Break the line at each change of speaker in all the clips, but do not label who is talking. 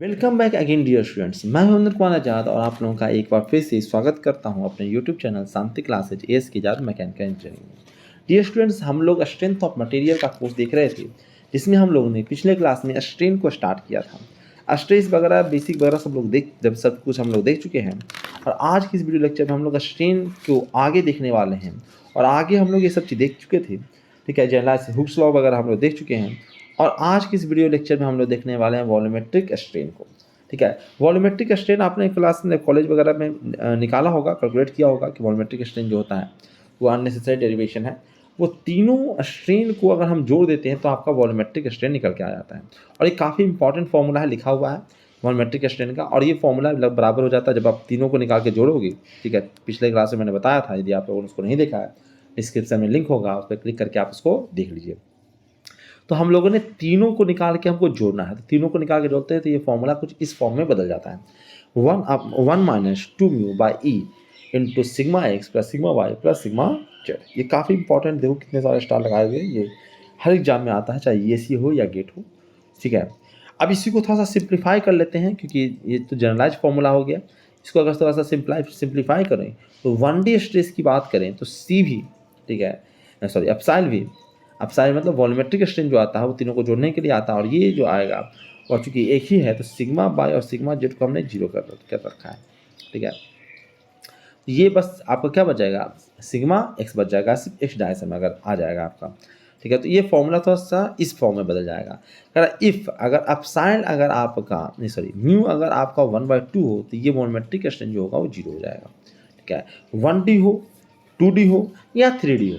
Welcome back again dear students. मैं हूं अनिल कुमार आजाद और आप लोगों का एक बार फिर से स्वागत करता हूं अपने यूट्यूब चैनल शांति क्लासेज एस की जाद मैकेनिकल इंजीनियरिंग में। डियर स्टूडेंट्स, हम लोग स्ट्रेंथ ऑफ मटेरियल का कोर्स देख रहे थे, जिसमें हम लोगों ने पिछले क्लास में स्ट्रेन को स्टार्ट किया था। स्ट्रेस वगैरह बेसिक वगैरह सब कुछ हम लोग देख चुके हैं। और आज की इस वीडियो लेक्चर में हम लोग स्ट्रेन को आगे देखने वाले हैं। और आगे हम लोग ये सब चीज़ देख चुके थे, ठीक है। जनरलाइज हुक्स लॉ वगैरह हम लोग देख चुके हैं। और आज की इस वीडियो लेक्चर में हम लोग देखने वाले हैं वॉल्यूमेट्रिक स्ट्रेन को, ठीक है। वॉल्यूमेट्रिक स्ट्रेन आपने क्लास में कॉलेज वगैरह में निकाला होगा, कैलकुलेट किया होगा कि वॉल्यूमेट्रिक स्ट्रेन जो होता है वो अननेसेसरी डेरिवेशन है। वो तीनों स्ट्रेन को अगर हम जोड़ देते हैं तो आपका वॉल्यूमेट्रिक स्ट्रेन निकल के आ जाता है। और ये काफ़ी इंपॉर्टेंट फॉर्मूला है, लिखा हुआ है वॉल्यूमेट्रिक स्ट्रेन का। और ये फॉर्मूला बराबर हो जाता है जब आप तीनों को निकाल के जोड़ोगे, ठीक है। पिछले क्लास में मैंने बताया था, यदि आप लोगों ने उसको नहीं देखा है डिस्क्रिप्शन में लिंक होगा, उस पर क्लिक करके आप उसको देख लीजिए। तो हम लोगों ने तीनों को निकाल के हमको जोड़ना है। तो तीनों को निकाल के जोड़ते हैं तो ये फॉर्मूला कुछ इस फॉर्म में बदल जाता है। 1-2μ/e into sigma x plus sigma Y plus sigma z. ये काफ़ी इंपॉर्टेंट, देखो कितने सारे स्टार लगाए हुए, ये हर एग्जाम में आता है, चाहे ईएससी हो या गेट हो, ठीक है। अब इसी को थोड़ा सा सिंप्लीफाई कर लेते हैं, क्योंकि ये तो जनरलाइज फॉर्मूला हो गया। इसको अगर थोड़ा सा सिंप्लीफाई करें तो 1D स्ट्रेस की बात करें तो सी भी, ठीक है, सॉरी एप्सिलॉन भी। एप्सिलॉन मतलब वॉल्यूमेट्रिक स्ट्रेन जो आता है वो तीनों को जोड़ने के लिए आता है। और ये जो आएगा और चूंकि एक ही है तो सिग्मा बाई और सिग्मा जेड को हमने जीरो कर रखा है, ठीक है। ये बस आपको क्या बच जाएगा, सिग्मा एक्स बच जाएगा, सिर्फ एक्स डायरेक्शन में अगर आ जाएगा आपका, ठीक है। तो ये फॉर्मूला थोड़ा सा इस फॉर्म में बदल जाएगा। अगर इफ़ अगर एप्सिलॉन अगर आपका नहीं सॉरी म्यू अगर आपका 1/2 हो तो ये वॉल्यूमेट्रिक स्ट्रेन जो होगा वो जीरो हो जाएगा, ठीक है। 1D हो, 2D हो या 3D हो,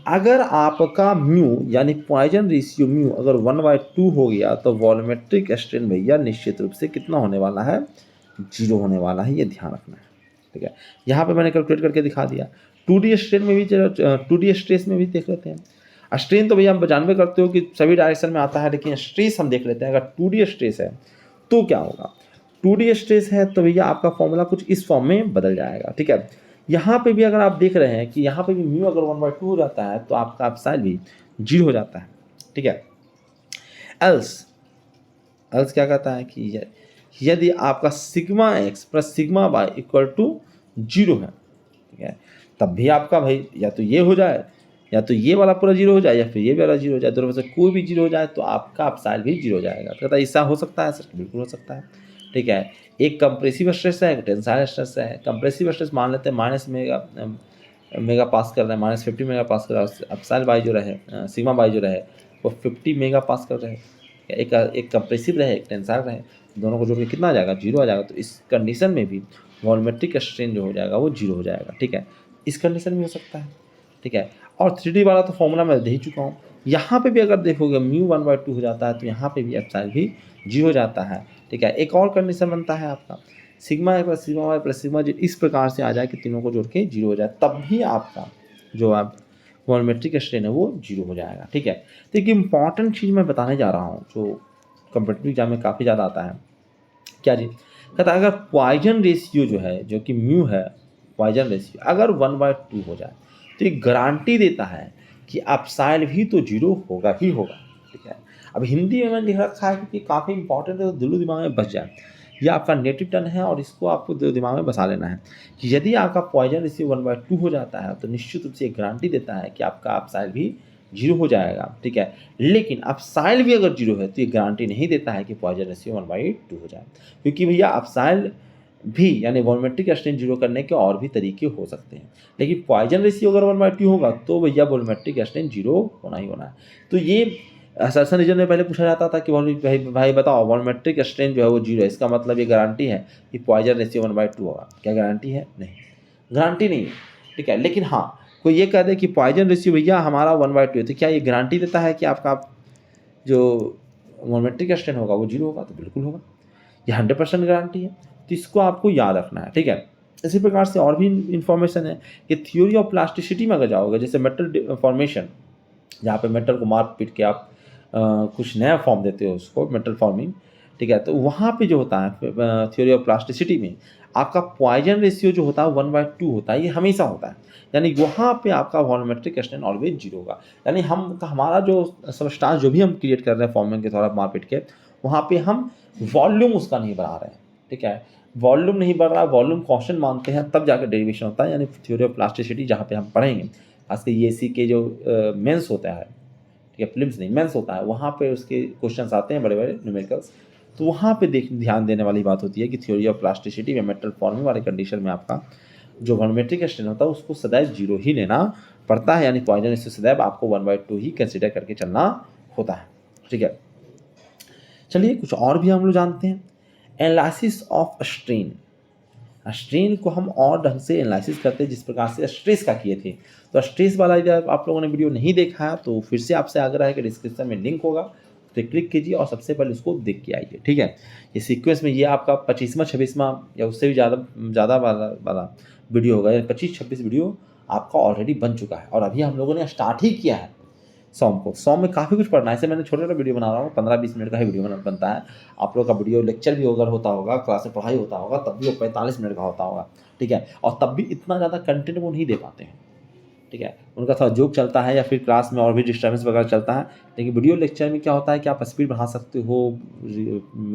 अगर आपका म्यू यानी पॉइजन रेशियो म्यू अगर 1/2 हो गया तो वॉल्यूमेट्रिक स्ट्रेन भैया निश्चित रूप से कितना होने वाला है, जीरो होने वाला है। ये ध्यान रखना है, ठीक है। यहाँ पे मैंने कैलकुलेट करके दिखा दिया। 2D स्ट्रेन में भी 2D स्ट्रेस में भी देख लेते हैं। स्ट्रेन तो भैया हम जानबे करते हो कि सभी डायरेक्शन में आता है, लेकिन स्ट्रेस हम देख लेते हैं। अगर 2D स्ट्रेस है तो क्या होगा, 2D स्ट्रेस है तो भैया आपका फॉर्मूला कुछ इस फॉर्म में बदल जाएगा, ठीक है। यहाँ पे भी अगर आप देख रहे हैं कि यहाँ पे भी म्यू अगर 1/2 हो जाता है तो आपका एप्सिलॉन भी जीरो हो जाता है, ठीक है। एल्स क्या कहता है कि यदि आपका sigma x plus sigma y equal to zero है, ठीक है, तब भी आपका भाई या तो ये हो जाए या तो ये वाला पूरा जीरो हो जाए या फिर ये वाला जीरो हो जाए, दोनों में से कोई भी जीरो हो जाए तो आपका एप्सिलॉन भी जीरो हो जाएगा। तो कहता है ऐसा हो सकता है सर, बिल्कुल हो सकता है, ठीक है। एक कंप्रेसिव स्ट्रेस है, एक टेंसाइल स्ट्रेस है। कंप्रेसिव स्ट्रेस मान लेते हैं माइनस मेगा पास कर रहे हैं, -50 मेगा पास कर रहा है। एप्सिलॉन बाई जो रहे सिग्मा बाई जो रहे वो 50 मेगा पास कर रहे हैं। एक कंप्रेसिव रहे एक टेंसाइल रहे, दोनों को जोड़ के कितना आ जाएगा, जीरो आ जाएगा। तो इस कंडीशन में भी वॉल्यूमेट्रिक स्ट्रेन जो हो जाएगा वो जीरो हो जाएगा, ठीक है। इस कंडीशन में हो सकता है, ठीक है। और 3D वाला तो फॉर्मूला मैं दे ही चुका हूँ। यहाँ पे भी अगर देखोगे म्यू 1/2 हो जाता है तो यहाँ पे भी एप्सिलॉन भी जीरो हो जाता है, ठीक है। एक और कंडीशन बनता है आपका sigma A plus sigma Y plus sigma Z इस प्रकार से आ जाए कि तीनों को जोड़ के जीरो हो जाए, तब भी आपका जो आप वॉल्यूमेट्रिक स्ट्रेन है वो जीरो हो जाएगा, ठीक है। तो एक इंपॉर्टेंट चीज़ मैं बताने जा रहा हूँ जो कॉम्पिटिटिव एग्जाम में काफ़ी ज़्यादा आता है। क्या जी, कहता है अगर पॉइजन रेशियो जो है जो कि म्यू है, पॉइजन रेशियो अगर 1/2 हो जाए तो ये गारंटी देता है कि एप्सिलॉन भी तो जीरो होगा ही होगा, ठीक है। अब हिंदी में मैंने लिख रखा है क्योंकि काफ़ी इंपॉर्टेंट है, तो दिलो दिमाग में बस जाए। ये आपका नेटिव टर्न है और इसको आपको दिलो दिमाग में बसा लेना है कि यदि आपका पॉइजन रेशियो 1/2 हो जाता है तो निश्चित रूप से एक गारंटी देता है कि आपका एप्सिलॉन भी जीरो हो जाएगा, ठीक है। लेकिन एप्सिलॉन भी अगर जीरो है तो ये गारंटी नहीं देता है कि पॉइजन रेशियो 1/2 हो जाए, क्योंकि भैया एप्सिलॉन भी यानी वॉल्यूमेट्रिक स्ट्रेन जीरो करने के और भी तरीके हो सकते हैं। लेकिन पॉइजन रेशियो अगर 1/2 होगा तो भैया वॉल्यूमेट्रिक स्ट्रेन जीरो होना ही होना है। तो ये असर्शन रीजन में पहले पूछा जाता था कि भाई बताओ वॉल्यूमेट्रिक स्ट्रेन जो है वो जीरो है, इसका मतलब ये गारंटी है कि पॉइजन रेशियो 1/2 होगा। क्या गारंटी है? नहीं, गारंटी नहीं है, ठीक है। लेकिन हाँ, कोई ये कह दे कि पॉइजन रेशियो भैया हमारा 1/2 है, तो क्या ये गारंटी देता है कि आपका जो वॉल्यूमेट्रिक स्ट्रेन होगा वो जीरो होगा? तो बिल्कुल होगा, ये 100% गारंटी है। तो इसको आपको याद रखना है, ठीक है। इसी प्रकार से और भी इन्फॉर्मेशन है कि थ्योरी ऑफ प्लास्टिसिटी में अगर जाओगे, जैसे मेटल फॉर्मेशन, जहाँ पे मेटल को मार पीट के आप कुछ नया फॉर्म देते हो उसको मेटल फॉर्मिंग, ठीक है। तो वहाँ पे जो होता है थ्योरी ऑफ प्लास्टिसिटी में आपका पॉइजन रेशियो जो होता है 1/2 होता है, ये हमेशा होता है। यानी वहाँ पे आपका वॉल्यूमेट्रिक स्ट्रेन ऑलवेज जीरो होगा। यानी हमारा जो सबस्टांस जो भी हम क्रिएट कर रहे हैं फॉर्मिंग के द्वारा मार पीट के, वहाँ पे हम वॉल्यूम उसका नहीं बढ़ा रहे हैं, ठीक है, वॉल्यूम नहीं बढ़ रहा, वॉल्यूम कांस्टेंट मानते हैं तब जाकर डेरिवेशन होता है, यानी थ्योरी ऑफ प्लास्टिसिटी जहाँ पे हम पढ़ेंगे, खासकर ईएसी के जो मेंस होता है, ठीक है, प्रीलिम्स नहीं मेंस होता है, वहाँ पे उसके क्वेश्चंस आते हैं बड़े बड़े न्यूमेरिकल्स, तो वहाँ पे ध्यान देने वाली बात होती है कि थ्योरी ऑफ प्लास्टिसिटी में मेटल फॉर्मिंग वाले कंडीशन में आपका जो वॉल्यूमेट्रिक स्ट्रेन होता है उसको सदैव 0 ही लेना पड़ता है, यानी पॉइजन से सदैव आपको 1/2 ही कंसिडर करके चलना होता है, ठीक है। चलिए कुछ और भी हम लोग जानते हैं, एनालिसिस ऑफ स्ट्रेन। स्ट्रेन को हम और ढंग से एनालिसिस करते हैं जिस प्रकार से स्ट्रेस का किए थे। तो स्ट्रेस वाला यदि आप लोगों ने वीडियो नहीं देखा है तो फिर से आपसे आग्रह है कि डिस्क्रिप्शन में लिंक होगा, तो क्लिक कीजिए और सबसे पहले उसको देख के आइए, ठीक है। ये सीक्वेंस में ये आपका 25वां 26वां या उससे भी ज़्यादा वाला वीडियो होगा, 25-26 वीडियो आपका ऑलरेडी बन चुका है और अभी हम लोगों ने स्टार्ट ही किया है सॉम में काफ़ी कुछ पढ़ना है। ऐसे मैंने छोटा छोटा वीडियो बना रहा हूँ, 15-20 मिनट का ही वीडियो बनता है। आप लोग का वीडियो लेक्चर भी अगर होता होगा, क्लास में पढ़ाई होता होगा, तब भी वो 45 मिनट का होता होगा, ठीक है, और तब भी इतना ज़्यादा कंटेंट वो नहीं दे पाते हैं, ठीक है, उनका थोड़ा जोक चलता है या फिर क्लास में और भी डिस्टर्बेंस वगैरह चलता है। लेकिन वीडियो लेक्चर में क्या होता है कि आप स्पीड बढ़ा सकते हो,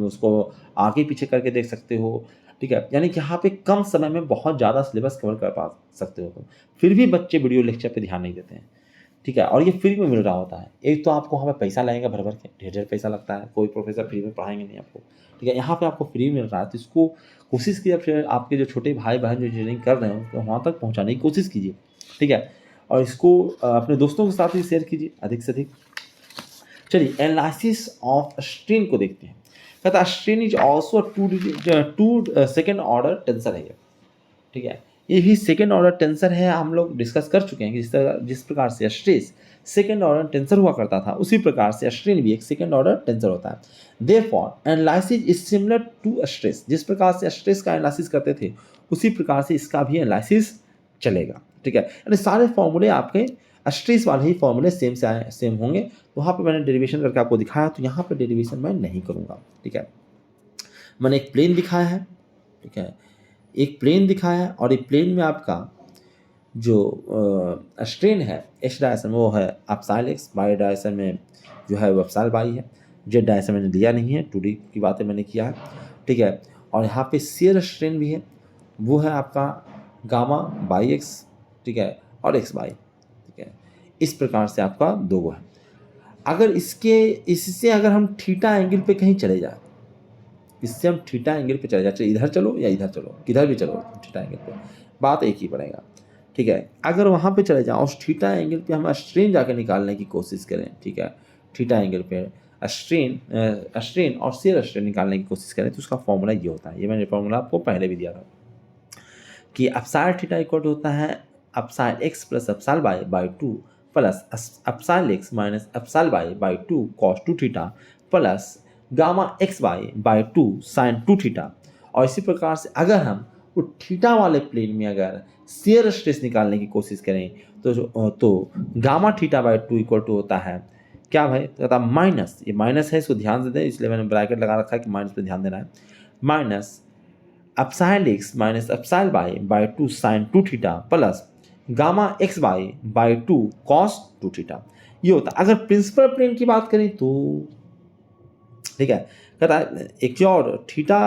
उसको आगे पीछे करके देख सकते हो, ठीक है, यानी कि यहाँ पे कम समय में बहुत ज़्यादा सिलेबस कवर कर पा सकते हो। फिर भी बच्चे वीडियो लेक्चर पे ध्यान नहीं देते हैं, ठीक है, और ये फ्री में मिल रहा होता है। एक तो आपको वहाँ पे पैसा लगेगा भर भर के, ढेर ढेर पैसा लगता है, कोई प्रोफेसर फ्री में पढ़ाएंगे नहीं आपको, ठीक है, यहाँ पे आपको फ्री मिल रहा है, तो इसको कोशिश कीजिए, फिर आपके जो छोटे भाई बहन जो इंजीनियरिंग कर रहे हैं उसको वहाँ तक पहुँचाने की कोशिश कीजिए, ठीक है, और इसको अपने दोस्तों के साथ भी शेयर कीजिए अधिक से अधिक। चलिए एनालिसिस ऑफ स्ट्रेन को देखते हैं। कहता है strain is also to second order tensor है, ठीक है, ये भी सेकेंड ऑर्डर टेंसर है। हम लोग डिस्कस कर चुके हैं कि जिस प्रकार से स्ट्रेस सेकेंड ऑर्डर टेंसर हुआ करता था, उसी प्रकार से स्ट्रेन भी एक सेकेंड ऑर्डर टेंसर होता है। Therefore analysis is similar to stress, जिस प्रकार से स्ट्रेस का एनालिसिस करते थे उसी प्रकार से इसका भी एनालिसिस चलेगा, ठीक है, यानी सारे फॉर्मूले आपके स्ट्रेस वाले ही फॉर्मूले सेम होंगे। तो वहाँ पे मैंने डेरिवेशन करके आपको दिखाया, तो यहाँ पे डेरिवेशन मैं नहीं करूँगा, ठीक है। मैंने एक प्लेन दिखाया है, ठीक है, एक प्लेन दिखाया है और एक प्लेन में आपका जो स्ट्रेन है एक्स डायरेक्शन में वो है अपसाइल एक्स, वाई डायरेक्शन में जो है वो अपसाइल वाई है, जेड डायरेक्शन मैंने दिया नहीं है, 2D की बातें मैंने किया है, ठीक है, और यहाँ पे शियर स्ट्रेन भी है, वो है आपका गामा बाई एक्स, ठीक है, और एक्स बाई, ठीक है, इस प्रकार से आपका दो है। अगर इससे अगर हम थीटा एंगल पे कहीं चले जाए, इससे हम थीटा एंगल पे चले जाए, चाहे इधर चलो या इधर चलो, किधर भी चलो थीटा एंगल पे, बात एक ही पड़ेगा, ठीक है। अगर वहाँ पे चले जाओ उस थीटा एंगल पे हम स्ट्रेन जाके निकालने की कोशिश करें, ठीक है, थीटा एंगल पे स्ट्रेन और शेयर स्ट्रेन निकालने की कोशिश करें, तो उसका फॉर्मूला ये होता है, ये मैंने फॉर्मूला आपको पहले भी दिया था कि अपसाइल थीटा इक्वल टू होता है epsilon X plus epsilon Y by 2 plus epsilon X minus epsilon Y by 2 cos 2 theta plus gamma x Y by 2 sine 2 theta. और इसी प्रकार से अगर हम वो थीटा वाले प्लेन में अगर शेयर स्ट्रेस निकालने की कोशिश करें तो gamma theta by 2 equal to होता है क्या भाई, कहता माइनस, ये माइनस है इसको ध्यान से दें, इसलिए मैंने ब्रैकेट लगा रखा है कि माइनस पे ध्यान देना है, minus epsilon X minus epsilon Y by 2 sine 2 theta plus gamma x Y by 2 cos 2 theta. ये होता है। अगर प्रिंसिपल प्लेन की बात करें तो ठीक है, कहता है एक और थीटा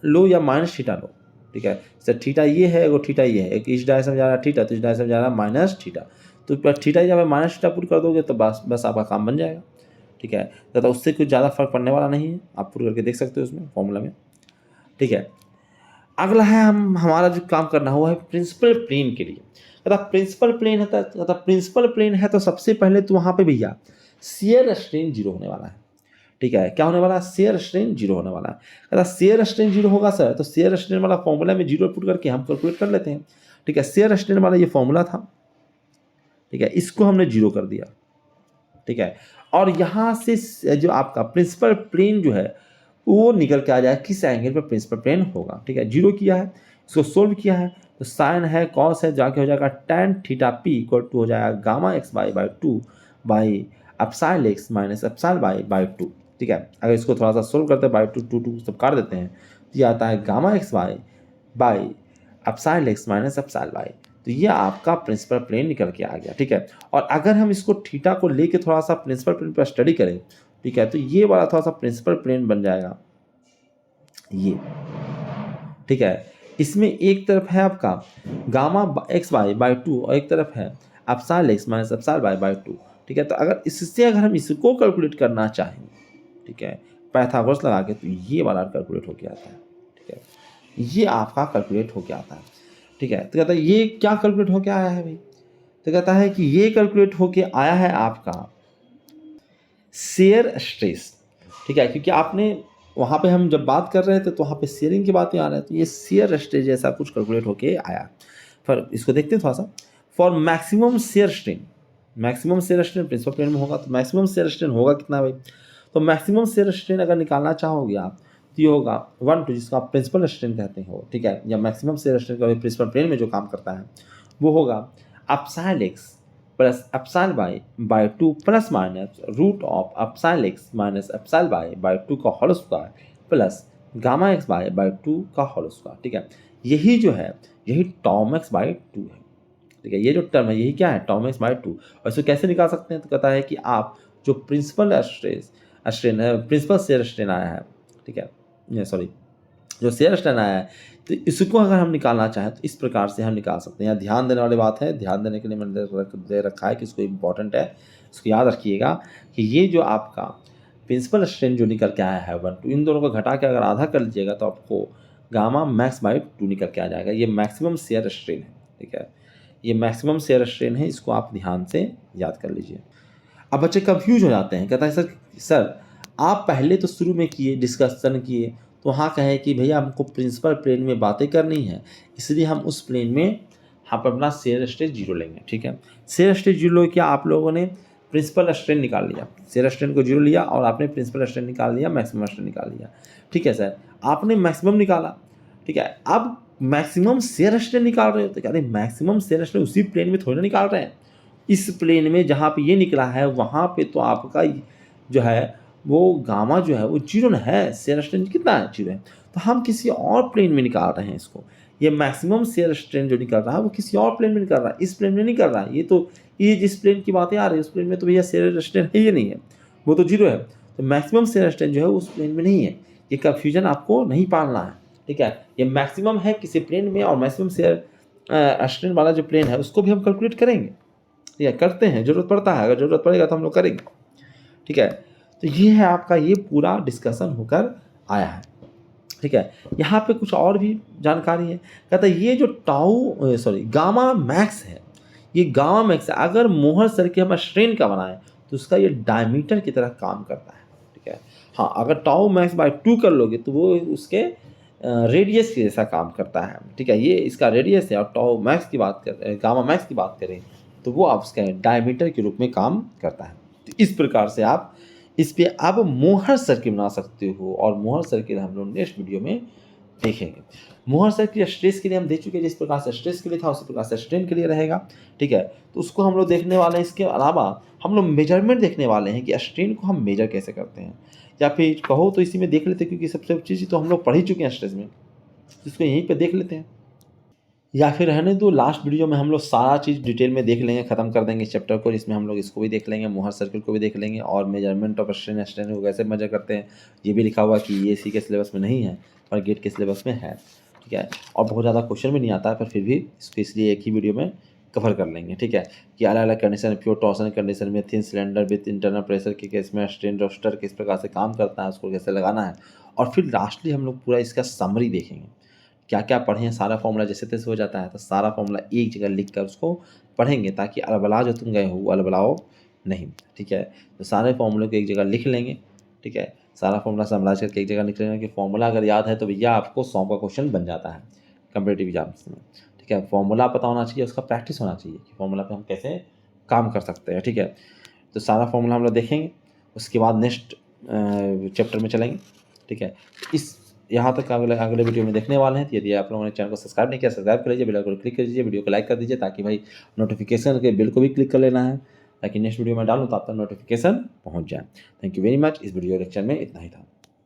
लो या माइनस थीटा लो, ठीक है, सर थीटा ये है और थीटा ये है, एक इस डायरेक्शन में जा रहा है थीटा, तो इस डायरेक्शन में जा रहा है माइनस थीटा, तो थीटा जब माइनस थीटा पुट कर दोगे तो बस आपका काम बन जाएगा, ठीक है, कहता उससे कुछ ज़्यादा फर्क पड़ने वाला नहीं है, आप पुट करके देख सकते हो उसमें फॉर्मूला में, ठीक है। अगला है हमारा जो काम करना हुआ है प्रिंसिपल प्लेन के लिए, कहता प्रिंसिपल प्लेन है, कहता प्रिंसिपल प्लेन है तो सबसे पहले तो वहाँ पे भैया शेयर स्ट्रेन 0 होने वाला है, ठीक है, क्या होने वाला है, शेयर स्ट्रेन 0 होने वाला है। कहता शेयर स्ट्रेन 0 होगा सर, तो शेयर स्ट्रेन वाला फॉर्मूला में 0 पुट करके हम कैलकुलेट कर लेते हैं, ठीक है, शेयर स्ट्रेन वाला ये फॉर्मूला था, ठीक है, इसको हमने 0 कर दिया, ठीक है, और यहाँ से जो आपका प्रिंसिपल प्लेन जो है वो निकल के आ जाए किस एंगल पर प्रिंसिपल प्लेन होगा, ठीक है, 0 किया है, इसको सोल्व किया है, तो साइन है कॉस है जाके हो जाएगा tan theta P equal to हो जाएगा gamma X by 2 by epsilon X minus epsilon Y by 2, ठीक है। अगर इसको थोड़ा सा सोल्व करते हैं बाई 2 सब काट देते हैं तो ये आता है gamma x Y by epsilon X minus epsilon Y, तो ये आपका प्रिंसिपल प्लेन निकल के आ गया, ठीक है। और अगर हम इसको थीटा को लेके थोड़ा सा प्रिंसिपल प्लेन पर स्टडी करें ठीक है। तो ये वाला थोड़ा सा प्रिंसिपल प्लेन बन जाएगा ये, ठीक है। इसमें एक तरफ है आपका gamma x Y by two और एक तरफ है epsilon x minus epsilon Y by two, ठीक है। तो अगर इससे अगर हम इसको कैलकुलेट करना चाहें, ठीक है, पाइथागोरस लगा के, तो ये वाला कैलकुलेट होके आता है, ठीक है। ये आपका कैलकुलेट होके आता है, ठीक है। तो कहता है ये क्या कैलकुलेट होके आया है भाई, तो कहता है कि ये कैलकुलेट होके आया है आपका शेयर स्ट्रेस, ठीक है। क्योंकि आपने वहाँ पे हम जब बात कर रहे थे तो वहाँ पे शेयरिंग की बातें आ रही है, तो ये शेयर स्ट्रेस जैसा कुछ कैलकुलेट होके आया। फिर इसको देखते हैं थोड़ा सा। For maximum shear strain, maximum shear strain principal plane में होगा, तो मैक्सिमम शेयर स्ट्रेन होगा कितना भाई, तो मैक्सिमम शेयर स्ट्रेन अगर निकालना चाहोगे आप तो ये होगा 1/2, जिसको आप प्रिंसिपल स्ट्रेन कहते हो, ठीक है। या मैक्सिमम शेयर स्ट्रेन का प्रिंसिपल प्लेन में जो काम करता है वो होगा epsilon X plus epsilon Y by two plus minus root of epsilon x minus epsilon Y by two का whole square plus gamma X by by two का होल स्क्वायर, ठीक है। यही जो है यही टॉम एक्स बाई टू है, ठीक है। ये जो टर्म है यही क्या है, टॉम एक्स बाई टू। और इसको कैसे निकाल सकते हैं, तो कहता है कि आप जो प्रिंसिपल स्ट्रेन है, प्रिंसिपल शेयर स्ट्रेन आया है, ठीक है, सॉरी जो शेयर स्ट्रेन आया है, तो इसको अगर हम निकालना चाहें तो इस प्रकार से हम निकाल सकते हैं। यहाँ ध्यान देने वाली बात है, ध्यान देने के लिए मैंने दे रखा है कि इसको इम्पॉर्टेंट है, इसको याद रखिएगा कि ये जो आपका प्रिंसिपल स्ट्रेन जो निकल के आया है 1/2, इन दोनों को घटा के अगर आधा कर लीजिएगा तो आपको गामा मैक्स बाई टू निकल के आ जाएगा। ये मैक्सिमम शेयर स्ट्रेन है, ठीक है। ये मैक्सिमम शेयर स्ट्रेन है, इसको आप ध्यान से याद कर लीजिए। अब बच्चे कंफ्यूज हो जाते हैं, कहता है सर आप पहले तो शुरू में किए डिस्कशन किए तो वहाँ कहे कि भैया हमको प्रिंसिपल प्लेन में बातें करनी है, इसलिए हम उस प्लेन में हम अपना शेयर स्ट्रेस जीरो लेंगे, ठीक है। शेयर स्ट्रेस जीरो किया आप लोगों ने, प्रिंसिपल स्ट्रेन निकाल लिया, शेयर स्ट्रेन को जीरो लिया और आपने प्रिंसिपल स्ट्रेन निकाल लिया, मैक्सिमम स्ट्रेन निकाल लिया, ठीक है सर। आपने मैक्सिमम निकाला, ठीक है। अब मैक्सिमम शेयर स्ट्रेन निकाल रहे हो तो कहते हैं मैक्सिमम शेयर स्ट्रेन उसी प्लेन में थोड़ी ना निकाल रहे हैं, इस प्लेन में जहाँ पे ये निकला है वहाँ पे तो आपका जो है वो गामा जो है वो जीरो न है, शेयर स्ट्रेन कितना है, जीरो है। तो हम किसी और प्लेन में निकाल रहे हैं इसको, ये मैक्सिमम शेयर स्ट्रेन जो निकल रहा है वो किसी और प्लेन में निकल रहा है, इस प्लेन में नहीं कर रहा है। ये तो ये जिस प्लेन की बातें आ रही है उस प्लेन में तो भैया शेयर स्ट्रेन है ये नहीं है, वो तो जीरो है। तो मैक्सिमम शेयर स्ट्रेन जो है उस प्लेन में नहीं है, ये कन्फ्यूजन आपको नहीं पालना है, ठीक है। ये मैक्सिमम है किसी प्लेन में और मैक्सिमम शेयर स्ट्रेन वाला जो प्लेन है उसको भी हम कैलकुलेट करेंगे, ठीक है, करते हैं, जरूरत पड़ता है, अगर जरूरत पड़ेगा तो हम लोग करेंगे, ठीक है। तो ये है आपका ये पूरा डिस्कशन होकर आया है, ठीक है। यहाँ पे कुछ और भी जानकारी है, कहता है ये जो गामा मैक्स है, ये गामा मैक्स है, अगर मोहर सर्किल हम स्ट्रेन का बनाएं तो उसका ये डायमीटर की तरह काम करता है, ठीक है। हाँ, अगर टाउ मैक्स बाई 2 कर लोगे तो वो उसके रेडियस के जैसा काम करता है, ठीक है। ये इसका रेडियस है और टाउ मैक्स की बात कर गामा मैक्स की बात करें तो वो आप उसका डायमीटर के रूप में काम करता है। तो इस प्रकार से आप इस पे अब मोहर सर्किल बना सकते हो, और मोहर सर्किल हम लोग नेक्स्ट वीडियो में देखेंगे। मोहर सर्किल स्ट्रेस के लिए हम देख चुके हैं, जिस प्रकार से स्ट्रेस के लिए था उसी प्रकार से स्ट्रेन के लिए रहेगा, ठीक है। तो उसको हम लोग देखने वाले हैं। इसके अलावा हम लोग मेजरमेंट देखने वाले हैं कि स्ट्रेन को हम मेजर कैसे करते हैं, या फिर कहो तो इसी में देख लेते हैं, क्योंकि सबसे चीज़ तो हम लोग पढ़ ही चुके हैं स्ट्रेस में, इसको यहीं पर देख लेते हैं। या फिर रहने दो, लास्ट वीडियो में हम लोग सारा चीज़ डिटेल में देख लेंगे, ख़त्म कर देंगे इस चैप्टर को, जिसमें हम लोग इसको भी देख लेंगे, मोहर सर्किल को भी देख लेंगे, और मेजरमेंट ऑफ स्ट्रेन को कैसे मेजर करते हैं ये भी लिखा हुआ कि ये सी के सिलेबस में नहीं है पर गेट के सिलेबस में है, ठीक है। और बहुत ज़्यादा क्वेश्चन भी नहीं आता है, पर फिर भी इसको इसलिए एक ही वीडियो में कवर कर लेंगे, ठीक है। कि अलग अलग कंडीशन, प्योर टॉर्सन कंडीशन में thin cylinder with internal pressure के केस में स्ट्रेन रोस्टर किस प्रकार से काम करता है, उसको कैसे लगाना है, और फिर लास्टली हम लोग पूरा इसका समरी देखेंगे, क्या क्या पढ़े हैं, सारा फॉर्मूला जैसे तैसे हो जाता है तो सारा फॉर्मूला एक जगह लिख कर उसको पढ़ेंगे, ताकि अलबला जो तुम गए हो वो अलबलाओ नहीं, ठीक है। तो सारे फॉर्मूले को एक जगह लिख लेंगे, ठीक है। सारा फॉर्मूला समराइज करके एक जगह लिख लेंगे कि फॉर्मूला अगर याद है तो भैया आपको 100 का क्वेश्चन बन जाता है कम्पिटिटिव एग्जाम्स में, ठीक है। फॉर्मूला पता होना चाहिए, उसका प्रैक्टिस होना चाहिए कि फॉर्मूला पे हम कैसे काम कर सकते हैं, ठीक है। तो सारा फॉर्मूला हम लोग देखेंगे, उसके बाद नेक्स्ट चैप्टर में चलेंगे, ठीक है। इस यहाँ तक अगले वीडियो में देखने वाले हैं। तो यदि आप लोगों ने चैनल को सब्सक्राइब नहीं किया, सब्सक्राइब कर लीजिए, बेल आइकन को क्लिक कर दीजिए, वीडियो को लाइक कर दीजिए, ताकि भाई नोटिफिकेशन के बिल को भी क्लिक कर लेना है, ताकि नेक्स्ट वीडियो में डालूँ तो आप तक नोटिफिकेशन पहुँच जाए। Thank you very much. इस वीडियो लेक्चर में इतना ही था।